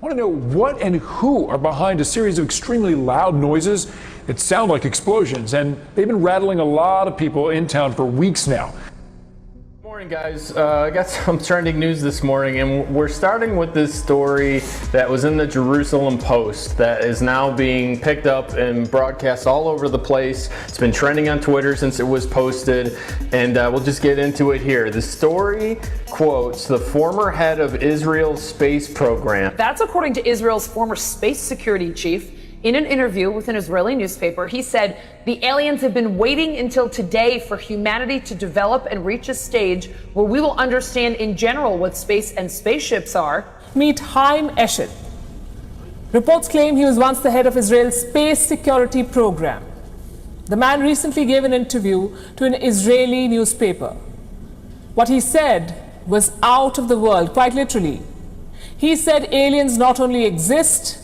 want to know what and who are behind a series of extremely loud noises that sound like explosions, and they've been rattling a lot of people in town for weeks now. Morning, guys. I got some trending news this morning, and we're starting with this story that was in the Jerusalem Post that is now being picked up and broadcast all over the place. It's been trending on Twitter since it was posted, and we'll just get into it here. The story quotes the former head of Israel's space program. That's according to Israel's former space security chief. In an interview with an Israeli newspaper, he said the aliens have been waiting until today for humanity to develop and reach a stage where we will understand in general what space and spaceships are. Meet Haim Eshed. Reports claim he was once the head of Israel's space security program. The man recently gave an interview to an Israeli newspaper. What he said was out of the world, quite literally. He said aliens not only exist,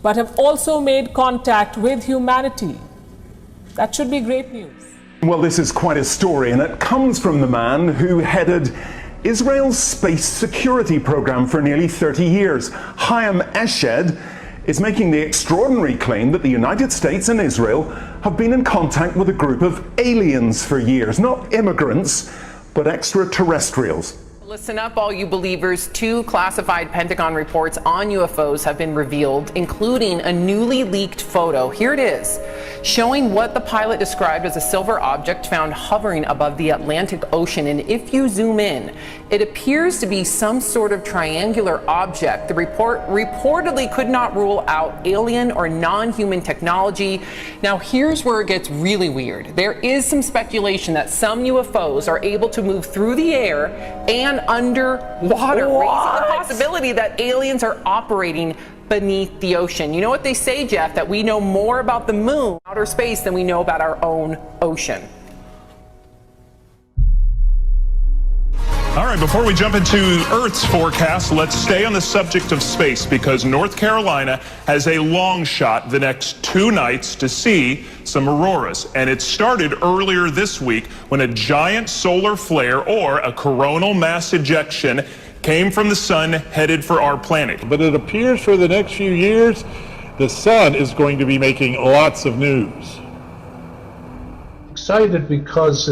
but have also made contact with humanity. That should be great news. Well, this is quite a story, and it comes from the man who headed Israel's space security program for nearly 30 years. Haim Eshed is making the extraordinary claim that the United States and Israel have been in contact with a group of aliens for years. Not immigrants, but extraterrestrials. Listen up, all you believers. 2 classified Pentagon reports on UFOs have been revealed, including a newly leaked photo. Here it is, showing what the pilot described as a silver object found hovering above the Atlantic Ocean. And if you zoom in, it appears to be some sort of triangular object. The report reportedly could not rule out alien or non-human technology. Now, here's where it gets really weird. There is some speculation that some UFOs are able to move through the air and underwater, raising the possibility that aliens are operating beneath the ocean. You know what they say, Jeff, that we know more about the moon, outer space, than we know about our own ocean. All right, before we jump into Earth's forecast, let's stay on the subject of space, because North Carolina has a long shot the next 2 nights to see some auroras. And it started earlier this week when a giant solar flare, or a coronal mass ejection, came from the sun headed for our planet. But it appears for the next few years, the sun is going to be making lots of news. Excited because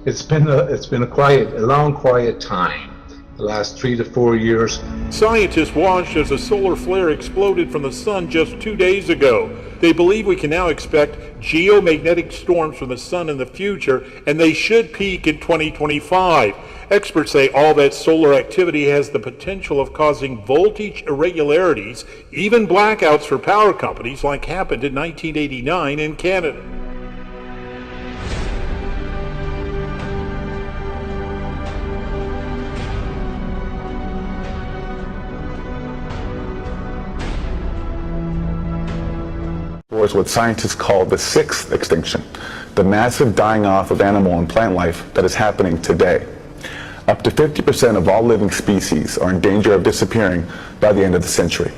it's been a long quiet time, the last 3 to 4 years. Scientists watched as a solar flare exploded from the sun just 2 days ago. They believe we can now expect geomagnetic storms from the sun in the future, and they should peak in 2025. Experts say all that solar activity has the potential of causing voltage irregularities, even blackouts for power companies, like happened in 1989 in Canada. Was what scientists call the 6th extinction, the massive dying off of animal and plant life that is happening today. Up to 50% of all living species are in danger of disappearing by the end of the century.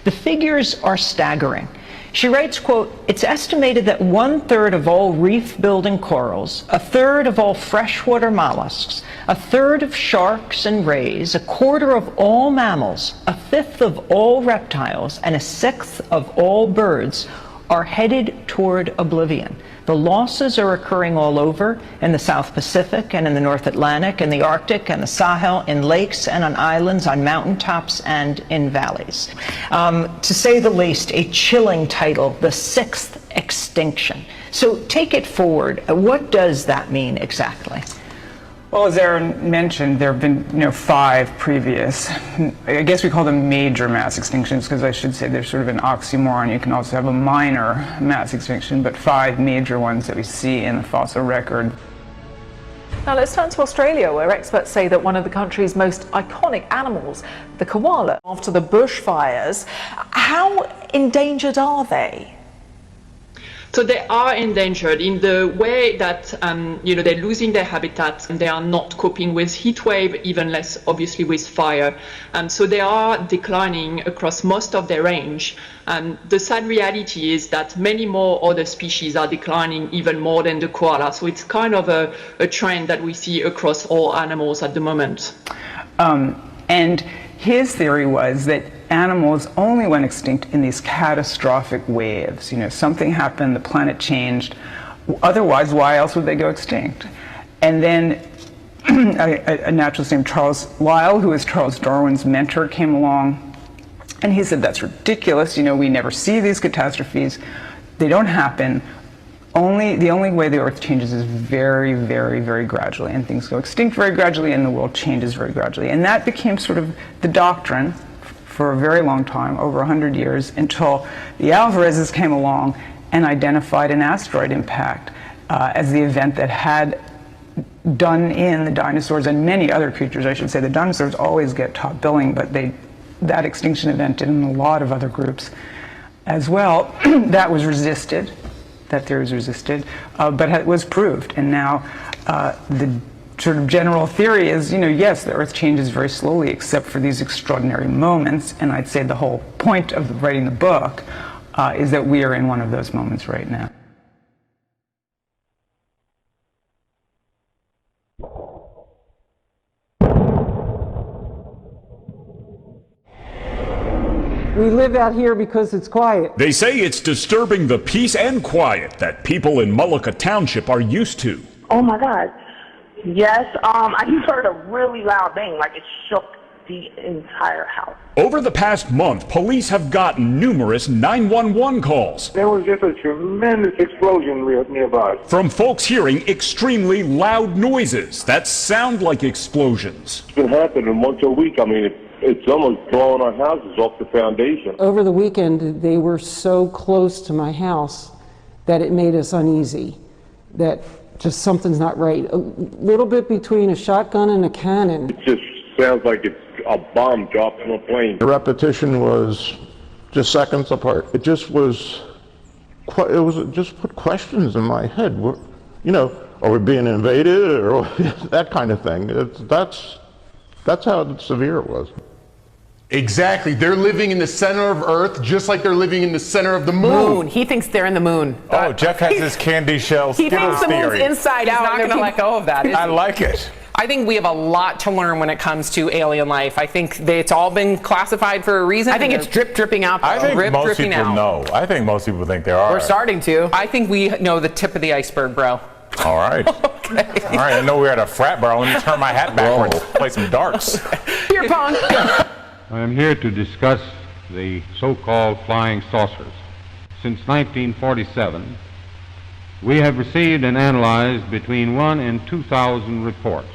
The figures are staggering. She writes, quote, "It's estimated that 1/3 of all reef-building corals, 1/3 of all freshwater mollusks, 1/3 of sharks and rays, 1/4 of all mammals, 1/5 of all reptiles, and 1/6 of all birds are headed toward oblivion. The losses are occurring all over, in the South Pacific and in the North Atlantic, in the Arctic and the Sahel, in lakes and on islands, on mountaintops and in valleys." To say the least, a chilling title, the 6th extinction. So take it forward. What does that mean exactly? Well, as Aaron mentioned, there have been 5 previous. I guess we call them major mass extinctions, because I should say there's sort of an oxymoron. You can also have a minor mass extinction, but 5 major ones that we see in the fossil record. Now let's turn to Australia, where experts say that one of the country's most iconic animals, the koala, after the bushfires, how endangered are they? So they are endangered in the way that they're losing their habitats and they are not coping with heat wave, even less obviously with fire. So they are declining across most of their range. The sad reality is that many more other species are declining even more than the koala. So it's kind of a trend that we see across all animals at the moment. And his theory was that animals only went extinct in these catastrophic waves. Something happened, the planet changed. Otherwise, why else would they go extinct? And then a naturalist named Charles Lyell, who was Charles Darwin's mentor, came along, and he said, that's ridiculous. We never see these catastrophes. They don't happen. The only way the Earth changes is very, very, very gradually, and things go extinct very gradually, and the world changes very gradually. And that became sort of the doctrine for a very long time, over 100 years, until the Alvarezes came along and identified an asteroid impact as the event that had done in the dinosaurs and many other creatures. I should say the dinosaurs always get top billing, but that extinction event did in a lot of other groups as well. That was resisted. That theory was resisted, but it was proved. And now the sort of general theory is, yes, the Earth changes very slowly, except for these extraordinary moments. And I'd say the whole point of writing the book is that we are in one of those moments right now. We live out here because it's quiet. They say it's disturbing the peace and quiet that people in Mullica Township are used to. Oh my God. Yes, I just heard a really loud bang, like it shook the entire house. Over the past month, police have gotten numerous 911 calls. There was just a tremendous explosion nearby. From folks hearing extremely loud noises that sound like explosions. It's been happening once a week. I mean, it's almost blowing our houses off the foundation. Over the weekend, they were so close to my house that it made us uneasy, that just something's not right. A little bit between a shotgun and a cannon. It just sounds like it's a bomb dropped from a plane. The repetition was just seconds apart. It just just put questions in my head. Are we being invaded, or that kind of thing? That's how severe it was. Exactly. They're living in the center of Earth, just like they're living in the center of the moon. He thinks they're in the moon. Oh, Jeff has his candy shell He Skittles thinks the moon's theory. inside out. He's not going to let go of that. I like it. I think we have a lot to learn when it comes to alien life. I think it's all been classified for a reason. I think it's dripping out. I think most people know. I think most people think there are. We're starting to. I think we know the tip of the iceberg, bro. All right. Okay. All right. I know we're at a frat bar. Let me turn my hat backwards. Play some darts. Beer pong. I am here to discuss the so-called flying saucers. Since 1947, we have received and analyzed between 1,000 and 2,000 reports.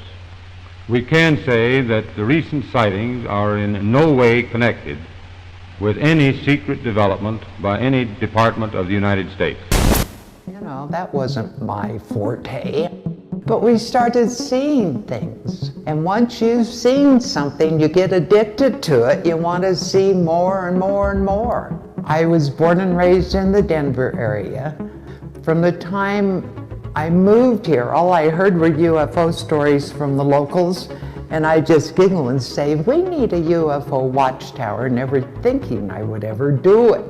We can say that the recent sightings are in no way connected with any secret development by any department of the United States. That wasn't my forte. But we started seeing things. And once you've seen something, you get addicted to it. You want to see more and more and more. I was born and raised in the Denver area. From the time I moved here, all I heard were UFO stories from the locals, and I just giggle and say, we need a UFO watchtower, never thinking I would ever do it.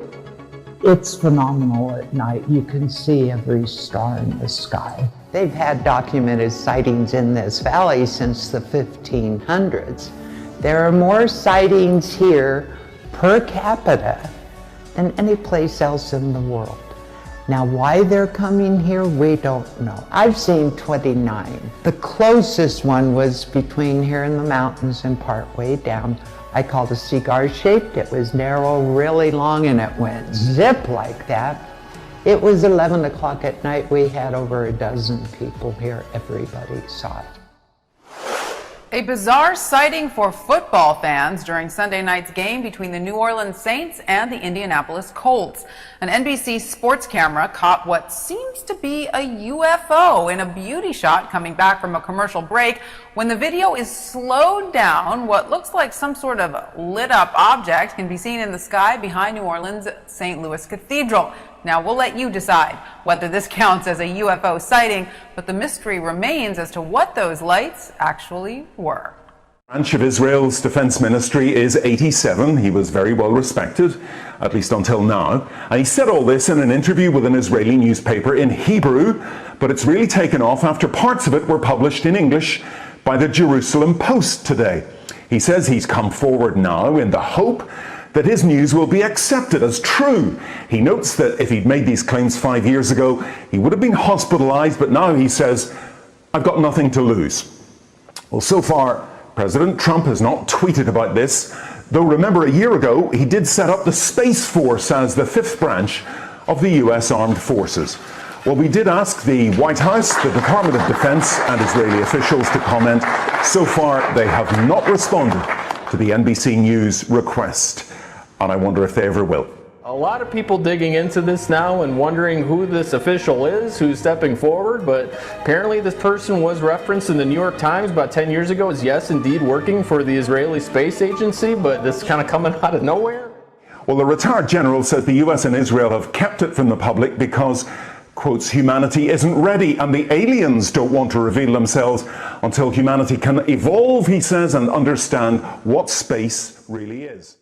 It's phenomenal at night. You can see every star in the sky. They've had documented sightings in this valley since the 1500s. There are more sightings here per capita than any place else in the world. Now, why they're coming here, we don't know. I've seen 29. The closest one was between here in the mountains and partway down. I called it cigar-shaped. It was narrow, really long, and it went zip like that. It was 11 o'clock at night. We had over a dozen people here. Everybody saw it. A bizarre sighting for football fans during Sunday night's game between the New Orleans Saints and the Indianapolis Colts. An NBC sports camera caught what seems to be a UFO in a beauty shot coming back from a commercial break. When the video is slowed down, what looks like some sort of lit up object can be seen in the sky behind New Orleans' St. Louis Cathedral. Now, we'll let you decide whether this counts as a UFO sighting, but the mystery remains as to what those lights actually were. Branch of Israel's defense ministry is 87. He was very well respected, at least until now. And he said all this in an interview with an Israeli newspaper in Hebrew, but it's really taken off after parts of it were published in English by the Jerusalem Post today. He says he's come forward now in the hope that his news will be accepted as true. He notes that if he'd made these claims 5 years ago, he would have been hospitalized, but now he says, I've got nothing to lose. Well, so far, President Trump has not tweeted about this, though remember a year ago, he did set up the Space Force as the fifth branch of the US Armed Forces. Well, we did ask the White House, the Department of Defense, and Israeli officials to comment. So far, they have not responded to the NBC News request. And I wonder if they ever will. A lot of people digging into this now and wondering who this official is, who's stepping forward, but apparently this person was referenced in the New York Times about 10 years ago as, yes, indeed working for the Israeli Space Agency, but this is kind of coming out of nowhere. Well, the retired general says the US and Israel have kept it from the public because, quotes, humanity isn't ready and the aliens don't want to reveal themselves until humanity can evolve, he says, and understand what space really is.